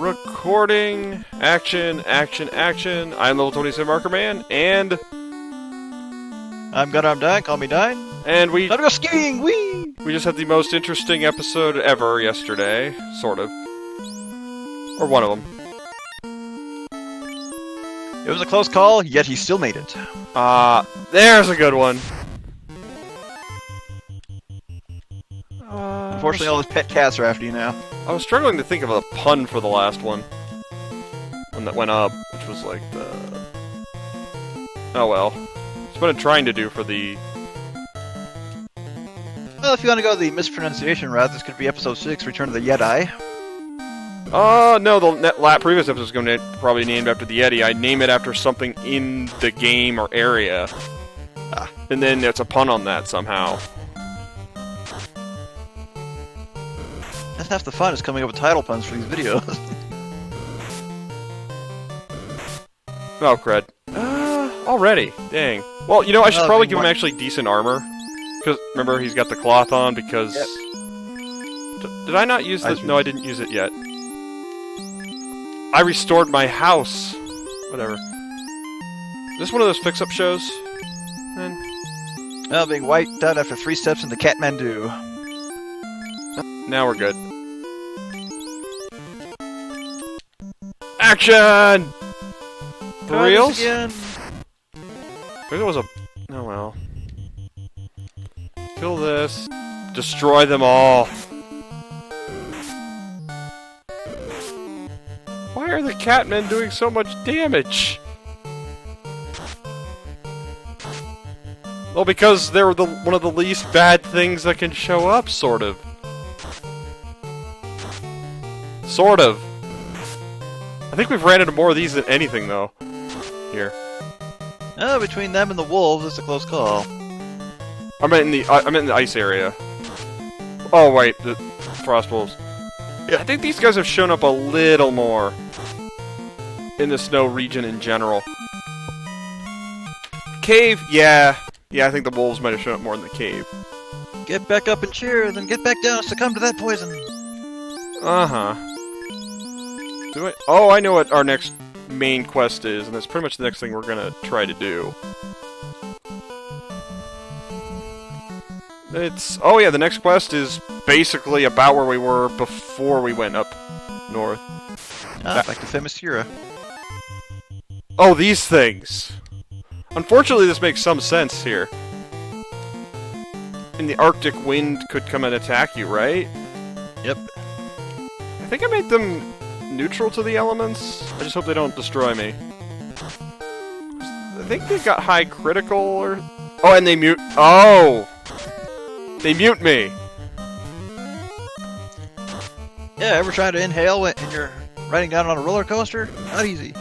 Recording. Action, action, action. I'm level 27 Marker Man, and... I'm GunarmDyne, call me Dyne. And we... Time to go skiing, whee! We just had the most interesting episode ever yesterday. Sort of. Or one of them. It was a close call, yet he still made it. There's a good one. Unfortunately, all his pet cats are after you now. I was struggling to think of a pun for the last one. When that went up, which was like the... Oh well. That's what I'm trying to do for the... Well, if you want to go the mispronunciation route, this could be episode 6, Return of the Yeti. No, the previous episode was going to probably named after the Yeti. I name it after something in the game or area. And then it's a pun on that somehow. That's half the fun, is coming up with title puns for these videos. Oh, crud. Already. Dang. Well, you know, I should probably give him actually decent armor. Because, remember, he's got the cloth on because... Yep. Did I not use this? No, I didn't use it yet. I restored my house. Whatever. Is this one of those fix-up shows? Then? Well, being wiped out after 3 steps into Kathmandu. Now we're good. Action! For reals? Again. Maybe it was a... Oh well. Kill this. Destroy them all. Why are the Catmen doing so much damage? Well, because they're one of the least bad things that can show up, sort of. Sort of. I think we've ran into more of these than anything, though. Here. Oh, between them and the wolves, it's a close call. I'm in the ice area. Oh wait, the frost wolves. Yeah, I think these guys have shown up a little more in the snow region in general. Cave, yeah, I think the wolves might have shown up more in the cave. Get back up and cheer, then get back down and succumb to that poison. Do I? Oh, I know what our next main quest is, and that's pretty much the next thing we're gonna try to do. It's... Oh yeah, the next quest is basically about where we were before we went up north. Back to Themyscira. Oh, these things! Unfortunately, this makes some sense here. And the Arctic wind could come and attack you, right? Yep. I think I made them neutral to the elements. I just hope they don't destroy me. I think they got high critical or... Oh, and they mute... Oh! They mute me! Yeah, ever try to inhale when you're riding down on a roller coaster? Not easy.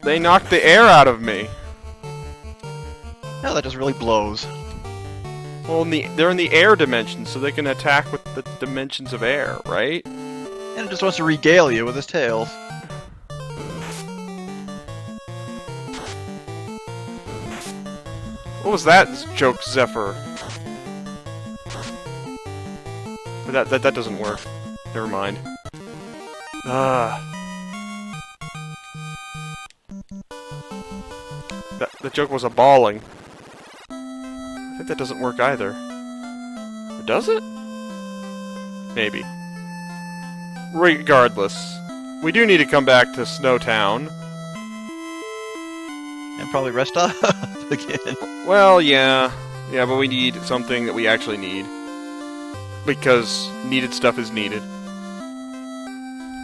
They knocked the air out of me. No, that just really blows. Well, they're in the air dimension, so they can attack with the dimensions of air, right? And it just wants to regale you with his tail. What was that joke, Zephyr? But that doesn't work. Never mind. That joke was a balling. I think that doesn't work either. Or does it? Maybe. Regardless, we do need to come back to Snowtown. And probably rest off again. Well, yeah. Yeah, but we need something that we actually need. Because needed stuff is needed.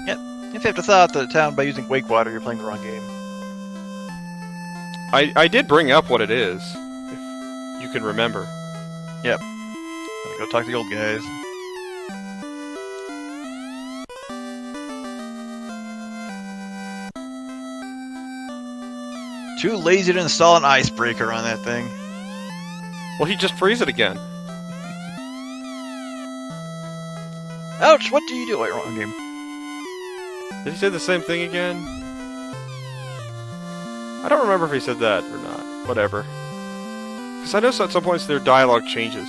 Yep. If you have to thaw out the town by using wake water, you're playing the wrong game. I did bring up what it is, if you can remember. Yep. Gotta go talk to the old guys. Too lazy to install an icebreaker on that thing. Well, he just frees it again. Ouch! What do you do? Wait, wrong game. Did he say the same thing again? I don't remember if he said that or not. Whatever. Because I know at some points their dialogue changes.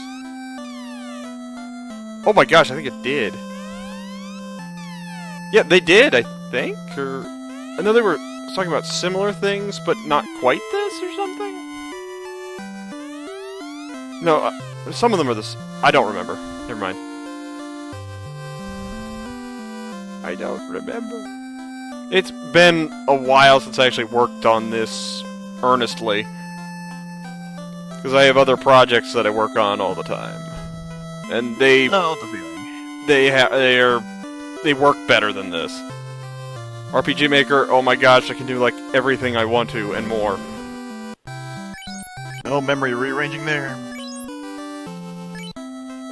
Oh my gosh, I think it did. Yeah, they did. think, or I know they were talking about similar things, but not quite this or something. No, some of them are this. I don't remember. Never mind. I don't remember. It's been a while since I actually worked on this earnestly, because I have other projects that I work on all the time, and they work better than this. RPG Maker, oh my gosh, I can do like everything I want to and more. No memory rearranging there.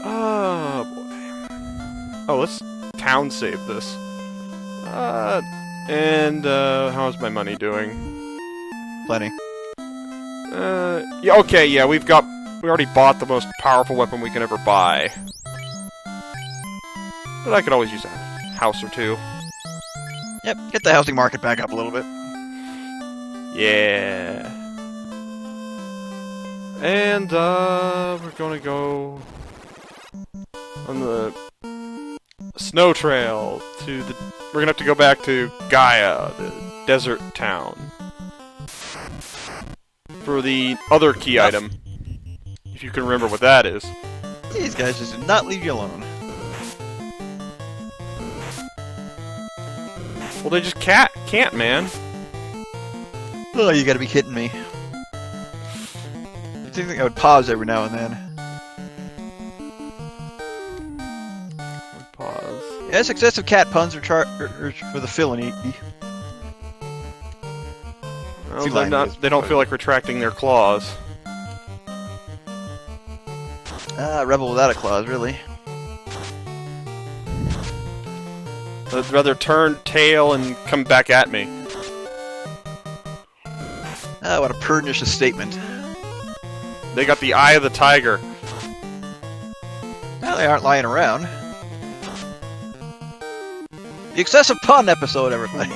Oh boy. Oh, let's town save this. How's my money doing? Plenty. Yeah, okay, yeah, we already bought the most powerful weapon we can ever buy. But I could always use a house or two. Yep, get the housing market back up a little bit. Yeah. And, we're gonna go on the snow trail to the... We're gonna have to go back to Gaia, the desert town, for the other key item, if you can remember what that is. These guys just did not leave you alone. Well, they just can't, man. Oh, you gotta be kidding me. You'd think I would pause every now and then. Pause. Yes, excessive cat puns are for the villainy. Well, they don't feel like retracting their claws. Rebel without a claws, really. They'd rather turn tail and come back at me. What a pernicious statement. They got the eye of the tiger. Well, they aren't lying around. The excessive pun episode, everybody.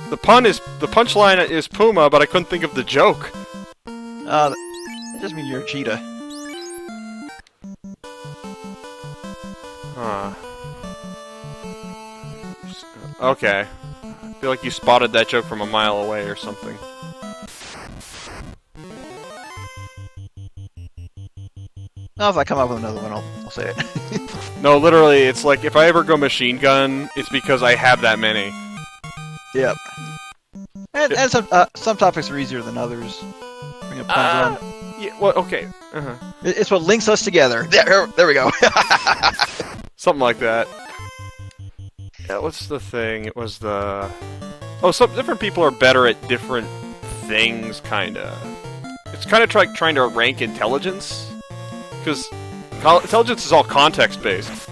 The punchline is Puma, but I couldn't think of the joke. That just means you're a cheetah. Huh. Okay. I feel like you spotted that joke from a mile away or something. No, if I come up with another one, I'll say it. No, literally, it's like if I ever go machine gun, it's because I have that many. Yep. And some topics are easier than others. Bring up puns on. Yeah, well, okay. It's what links us together. There we go. Something like that. Yeah, what's the thing? It was the... Oh, some different people are better at different things, kinda. It's kind of like trying to rank intelligence. Because intelligence is all context-based.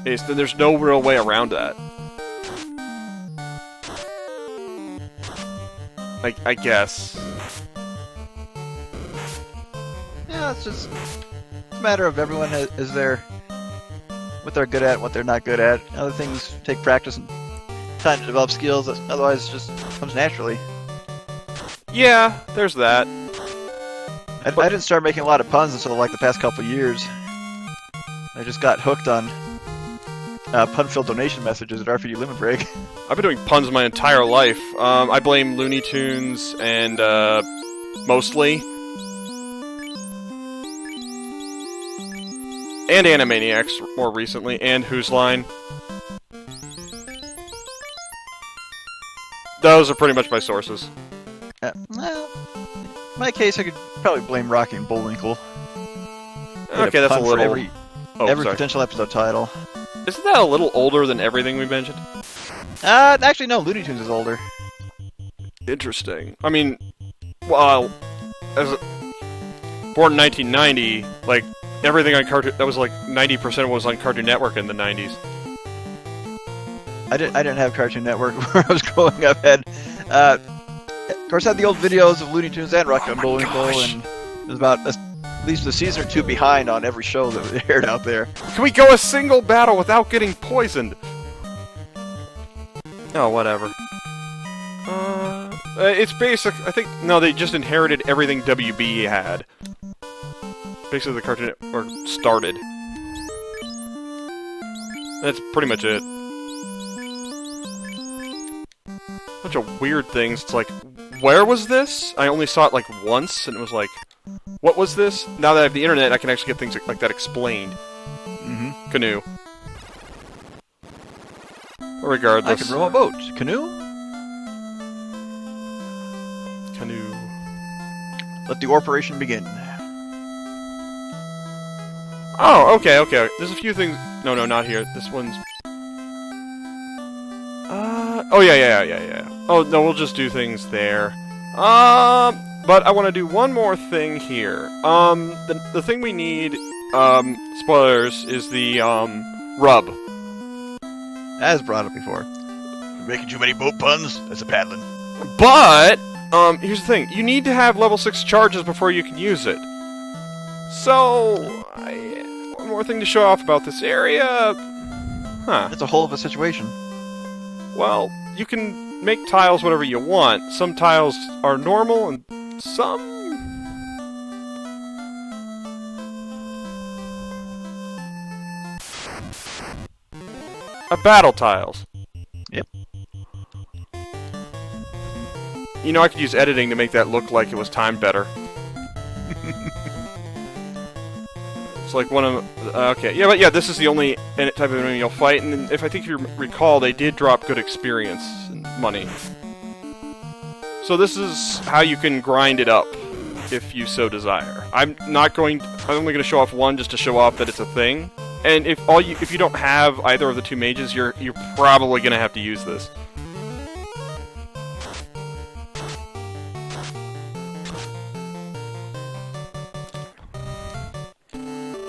There's no real way around that. I guess. Yeah, it's just a matter of everyone is their... what they're good at, what they're not good at. Other things take practice and time to develop skills, otherwise it just comes naturally. Yeah, there's that. I didn't start making a lot of puns until like the past couple years. I just got hooked on pun-filled donation messages at RPG Limit Break. I've been doing puns my entire life. I blame Looney Tunes and, mostly. And Animaniacs, more recently, and Whose Line. Those are pretty much my sources. Well, in my case, I could probably blame Rocky and Bullwinkle. Okay, that's a little... every potential episode title. Isn't that a little older than everything we mentioned? Actually, no, Looney Tunes is older. Interesting. I mean, well, born in 1990, like, everything on Cartoon... That was like 90% was on Cartoon Network in the 90s. I didn't have Cartoon Network where I was growing up. Of course, I had the old videos of Looney Tunes and Rocky and Bullwinkle, and it was about at least a season or two behind on every show that was aired out there. Can we go a single battle without getting poisoned? Oh, whatever. It's basic. I think no, they just inherited everything WB had. Basically, the Cartoon Network started. That's pretty much it. Bunch of weird things. It's like, where was this? I only saw it like once, and it was like, what was this? Now that I have the internet, I can actually get things like that explained. Mm-hmm. Canoe. Regardless. I can row a boat. Canoe? Canoe. Let the operation begin. Oh, okay, okay. There's a few things. No, no, not here. This one's. Oh yeah. Oh no, we'll just do things there. But I want to do one more thing here. The thing we need, spoilers, is the rub. As brought up before. You're making too many boat puns? That's a paddling. But here's the thing: you need to have level 6 charges before you can use it. So, one more thing to show off about this area. Huh. It's a whole of a situation. Well, you can make tiles whatever you want. Some tiles are normal, and some... battle tiles. Yep. You know, I could use editing to make that look like it was timed better. It's like one of... okay, yeah, but yeah, this is the only type of enemy you'll fight, and if you recall, they did drop good experience and money. So this is how you can grind it up, if you so desire. I'm only going to show off one just to show off that it's a thing. And if you don't have either of the two mages, you're probably going to have to use this.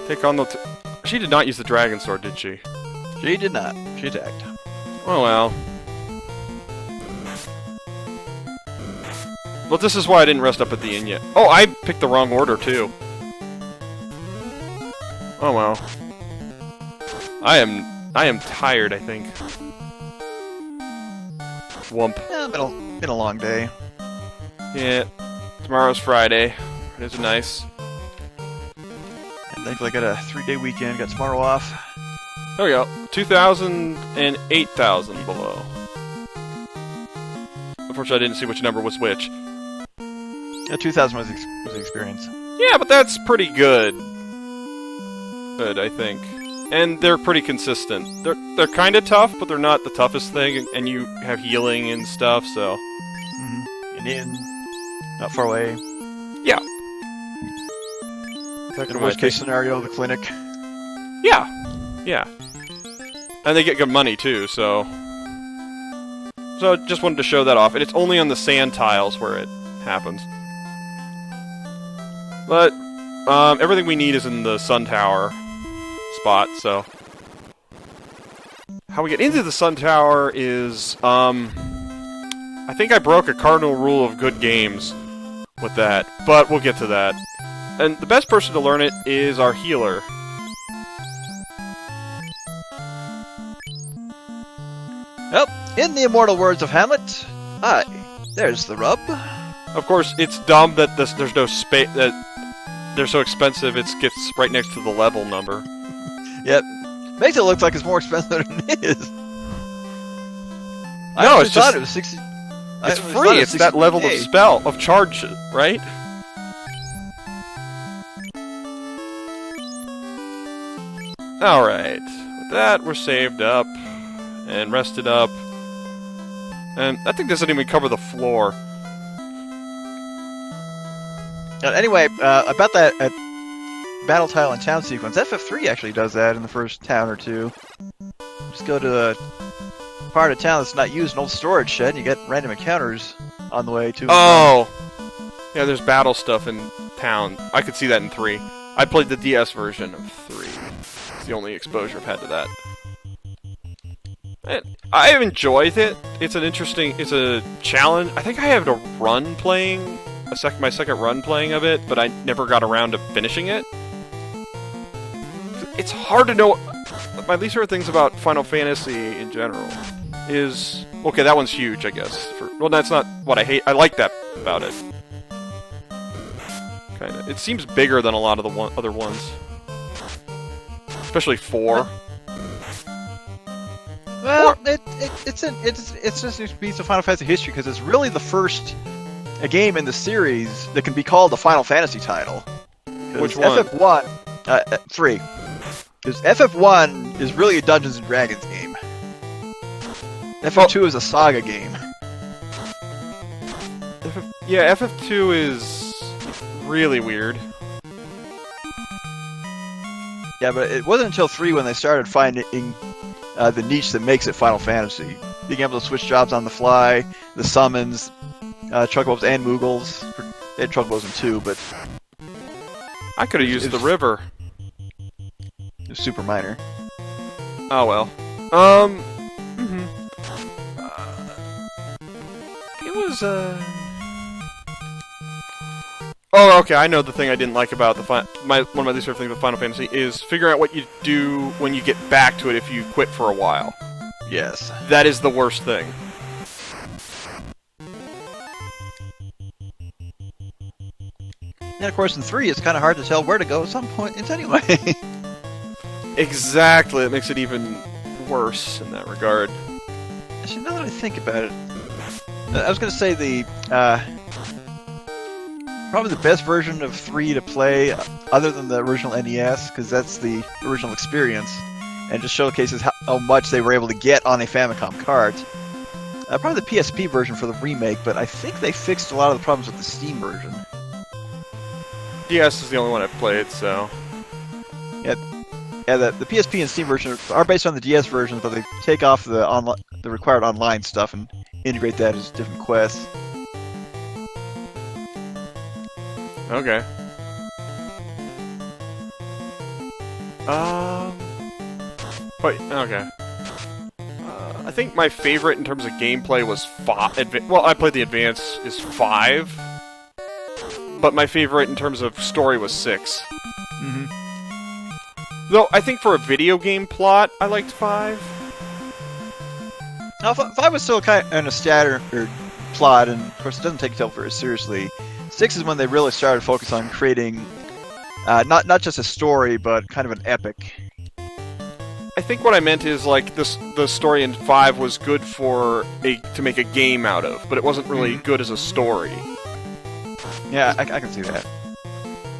Take on the... She did not use the dragon sword, did she? She did not. She attacked. Oh well. Well, this is why I didn't rest up at the inn yet. Oh, I picked the wrong order, too. Oh well. I am tired, I think. Wump. Yeah, been a long day. Yeah. Tomorrow's Friday. It is nice. And thankfully I got a 3-day weekend, got tomorrow off. There we go. 2,000 and 8,000 below. Unfortunately, I didn't see which number was which. Yeah, 2,000 was the experience. Yeah, but that's pretty good. Good, I think. And they're pretty consistent. They're kind of tough, but they're not the toughest thing, and you have healing and stuff, so... Mm-hmm. An inn, not far away. Yeah. In the worst case scenario, the clinic. Yeah. Yeah. And they get good money, too, so... So I just wanted to show that off, and it's only on the sand tiles where it happens. But, everything we need is in the sun tower spot, so... How we get into the sun tower is, I think I broke a cardinal rule of good games with that, but we'll get to that. And the best person to learn it is our healer. Yep, in the immortal words of Hamlet, aye, there's the rub. Of course, it's dumb that there's no space, that they're so expensive, it gets right next to the level number. Yep, makes it look like it's more expensive than it is. No, it's just... It was 60... It's free, it's that level of spell, of charge, right? Alright, with that, we're saved up, and rested up, and I think this doesn't even cover the floor. Anyway, about that battle tile and town sequence, FF3 actually does that in the first town or two. Just go to the part of town that's not used, an old storage shed, and you get random encounters on the way to... Oh! Yeah, there's battle stuff in town. I could see that in 3. I played the DS version of 3. It's the only exposure I've had to that. And I have enjoyed it. It's an interesting... It's a challenge. I think I have a run playing... my second run playing of it, but I never got around to finishing it. It's hard to know... My least favorite things about Final Fantasy in general is... Okay, that one's huge, I guess. Well, that's not what I hate. I like that about it. Kinda. It seems bigger than a lot of the other ones. Especially 4. Well, it's just a piece of Final Fantasy history because it's really the first game in the series that can be called a Final Fantasy title. Which one? FF1, 3. Because FF1 is really a Dungeons and Dragons game. FF2 is a Saga game. Yeah, FF2 is really weird. Yeah, but it wasn't until 3 when they started finding the niche that makes it Final Fantasy. Being able to switch jobs on the fly, the summons, Chocobos and Moogles. They had Chocobos in 2, but... I could have used the river. It was super minor. Oh well. It was Oh, okay. I know the thing I didn't like about one of my least favorite things with Final Fantasy is figuring out what you do when you get back to it if you quit for a while. Yes. That is the worst thing. And of course, in 3, it's kind of hard to tell where to go at some point anyway. Exactly. It makes it even worse in that regard. Actually, now that I think about it, I was going to say the probably the best version of 3 to play, other than the original NES, because that's the original experience, and just showcases how much they were able to get on a Famicom cart. Probably the PSP version for the remake, but I think they fixed a lot of the problems with the Steam version. DS is the only one I've played, so... Yeah, the PSP and Steam version are based on the DS versions, but they take off the required online stuff and integrate that as different quests. Okay. But okay. I think my favorite in terms of gameplay was 5. Well, I played the Advance is 5, but my favorite in terms of story was 6. Mm-hmm. Though I think for a video game plot, I liked 5. Now, 5 was still kind of a scattered plot, and of course it doesn't take itself very seriously. 6 is when they really started to focus on creating not just a story, but kind of an epic. I think what I meant is like the story in 5 was good to make a game out of, but it wasn't really good as a story. Yeah, I can see that.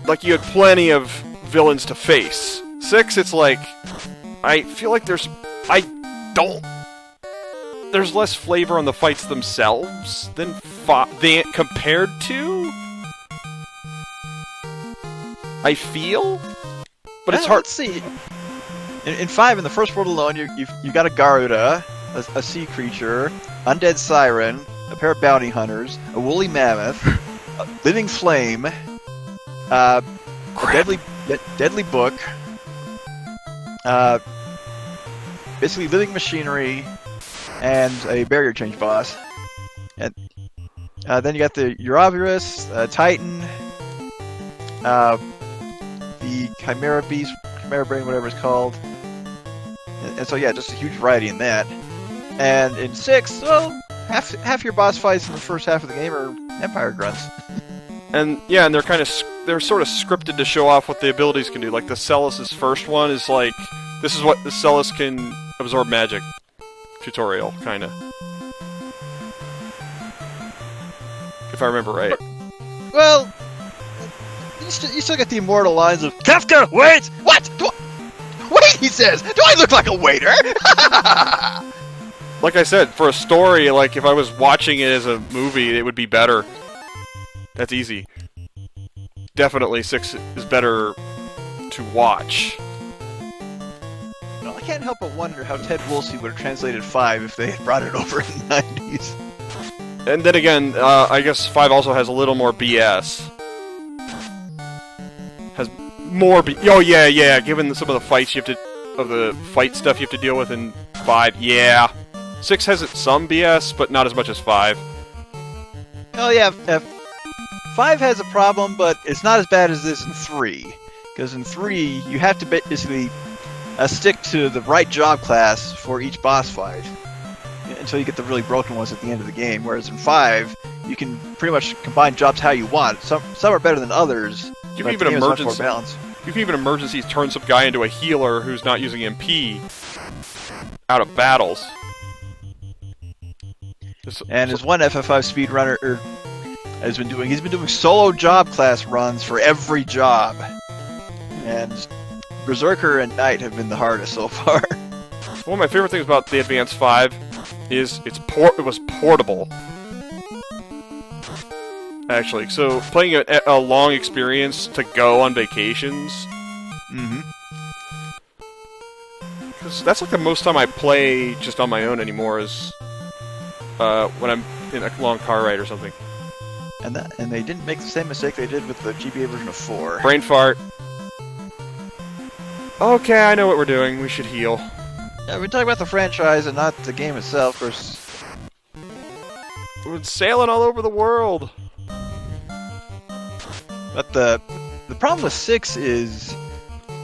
Like you had plenty of villains to face. 6, it's like I feel like there's less flavor on the fights themselves than compared to. I feel, but it's hard. Let's see. In 5, in the first world alone, you've got a Garuda, a sea creature, undead siren, a pair of bounty hunters, a woolly mammoth, a living flame, a deadly book, basically living machinery, and a barrier change boss. And then you got the Ouroboros, Titan, the Chimera Beast, Chimera Brain, whatever it's called. And so yeah, just a huge variety in that. And in 6, well, half your boss fights in the first half of the game are Empire grunts. And yeah, and they're sort of scripted to show off what the abilities can do. Like the Celis's first one is like, this is what the Celis can absorb magic tutorial, kinda. If I remember right. Well, you still get the immortal lines of Kafka, wait! What? Wait, he says! Do I look like a waiter? Like I said, for a story, like if I was watching it as a movie, it would be better. That's easy. Definitely 6 is better to watch. Well, I can't help but wonder how Ted Woolsey would have translated 5 if they had brought it over in the 90s. And then again, I guess 5 also has a little more BS. Has more oh yeah, given some of the fights the fight stuff you have to deal with in 5, yeah. 6 has some BS, but not as much as 5. Oh yeah, 5 has a problem, but it's not as bad as this in 3. Because in 3, you have to basically stick to the right job class for each boss fight until you get the really broken ones at the end of the game. Whereas in 5, you can pretty much combine jobs how you want. Some are better than others. You can even emergency turn some guy into a healer who's not using MP out of battles. And as one FF5 speedrunner has been doing, he's been doing solo job class runs for every job. And Berserker and Knight have been the hardest so far. One of my favorite things about the Advance 5 is it was portable. Actually, so playing a long experience to go on vacations. Mm-hmm. Because that's like the most time I play just on my own anymore is when I'm in a long car ride or something. And they didn't make the same mistake they did with the GBA version of 4. Brain fart. Okay, I know what we're doing. We should heal. Yeah, we're talking about the franchise and not the game itself, of course. We're sailing all over the world. But the problem with 6 is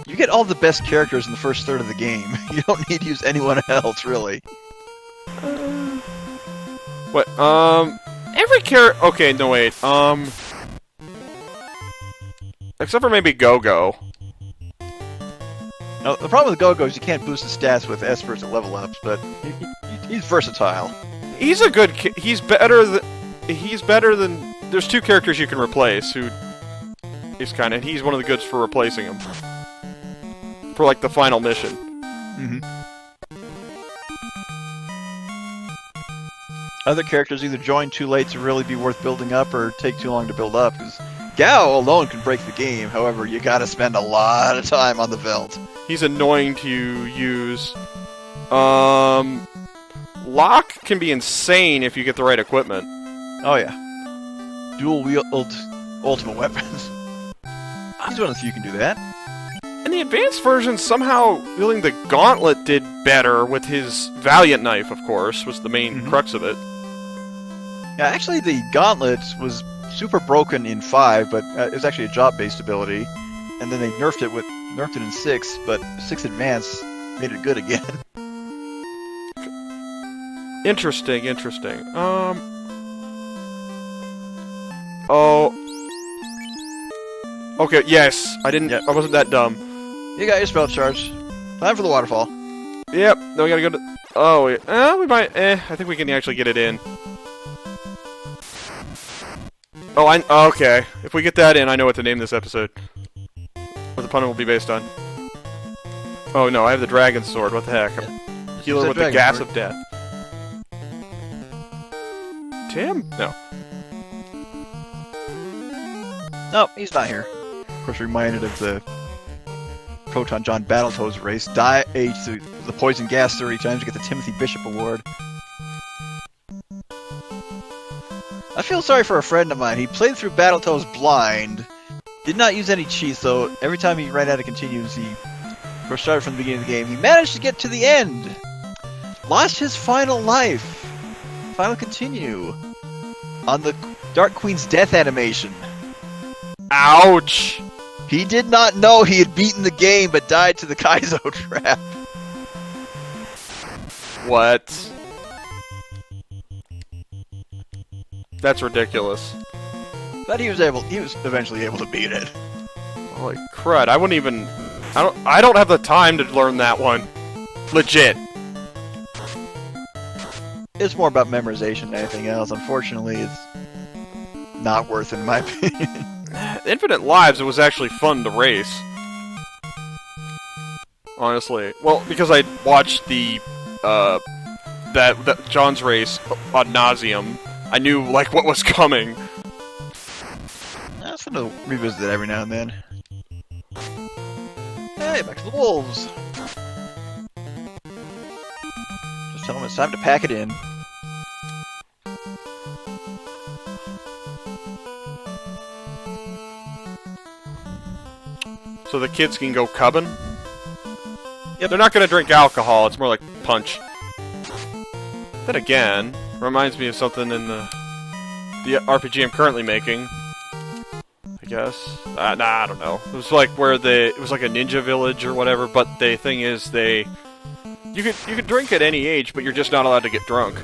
you get all the best characters in the first third of the game. You don't need to use anyone else, really. What? Every character. Okay, no wait. Except for maybe Go-Go. Now, the problem with Go-Go is you can't boost the stats with Espers and level ups, but he's versatile. He's a good. He's better than. There's two characters you can replace who. He's one of the goods for replacing him. For like the final mission. Mm-hmm. Other characters either join too late to really be worth building up, or take too long to build up. Because Gao alone can break the game. However, you gotta spend a lot of time on the Veld. He's annoying to use. Locke can be insane if you get the right equipment. Oh yeah. Dual-wield ultimate weapons. He's one of the few who can do that. In the advanced version, somehow wielding the gauntlet did better with his Valiant Knife, of course, was the main crux of it. Yeah, actually the gauntlet was super broken in 5, but it was actually a job-based ability. And then they nerfed it in 6, but 6 Advance made it good again. Interesting. Oh. Okay, yes. I wasn't that dumb. You got your spell charge. Time for the waterfall. Yep. Then we gotta go to... Oh, we might... I think we can actually get it in. Oh, okay. If we get that in, I know what to name this episode. What the pun will be based on. Oh no, I have the dragon sword. What the heck? Healer with the gas of death. Tim? No. No, he's not here. Of course, reminded of the Proton John Battletoads race. Die to the poison gas 30 times to get the Timothy Bishop Award. I feel sorry for a friend of mine. He played through Battletoads blind. Did not use any cheats, though. Every time he ran out of continues, he first started from the beginning of the game. He managed to get to the end. Lost his final life. Final continue. On the Dark Queen's death animation. Ouch! He did not know he had beaten the game, but died to the Kaizo trap. What? That's ridiculous. But he was eventually able to beat it. Holy crud, I wouldn't even... I don't have the time to learn that one. Legit. It's more about memorization than anything else. Unfortunately, it's not worth it, in my opinion. Infinite Lives, it was actually fun to race. Honestly. Well, because I watched the, that John's race ad nauseum. I knew, like, what was coming. It's fun to revisit it every now and then. Hey, back to the wolves! Just tell them it's time to pack it in. So the kids can go cubbing? Yep. They're not going to drink alcohol, it's more like punch. Then again, reminds me of something in the RPG I'm currently making. I guess. Nah, I don't know. It was like where it was like a ninja village or whatever, but the thing is you could drink at any age, but you're just not allowed to get drunk.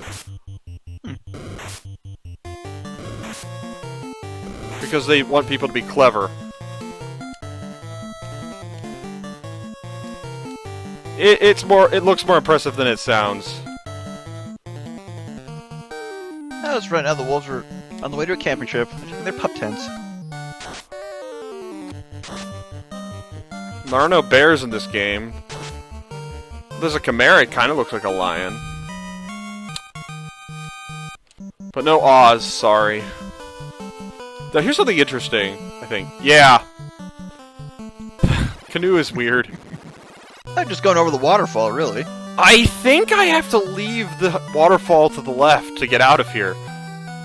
Because they want people to be clever. It looks more impressive than it sounds. noticed right now the wolves were on the way to a camping trip. They're taking their pup tents. There are no bears in this game. There's a chimera, it kind of looks like a lion. But no Oz, sorry. Now here's something interesting, I think. Yeah. Canoe is weird. I'm just going over the waterfall, really. I think I have to leave the waterfall to the left to get out of here.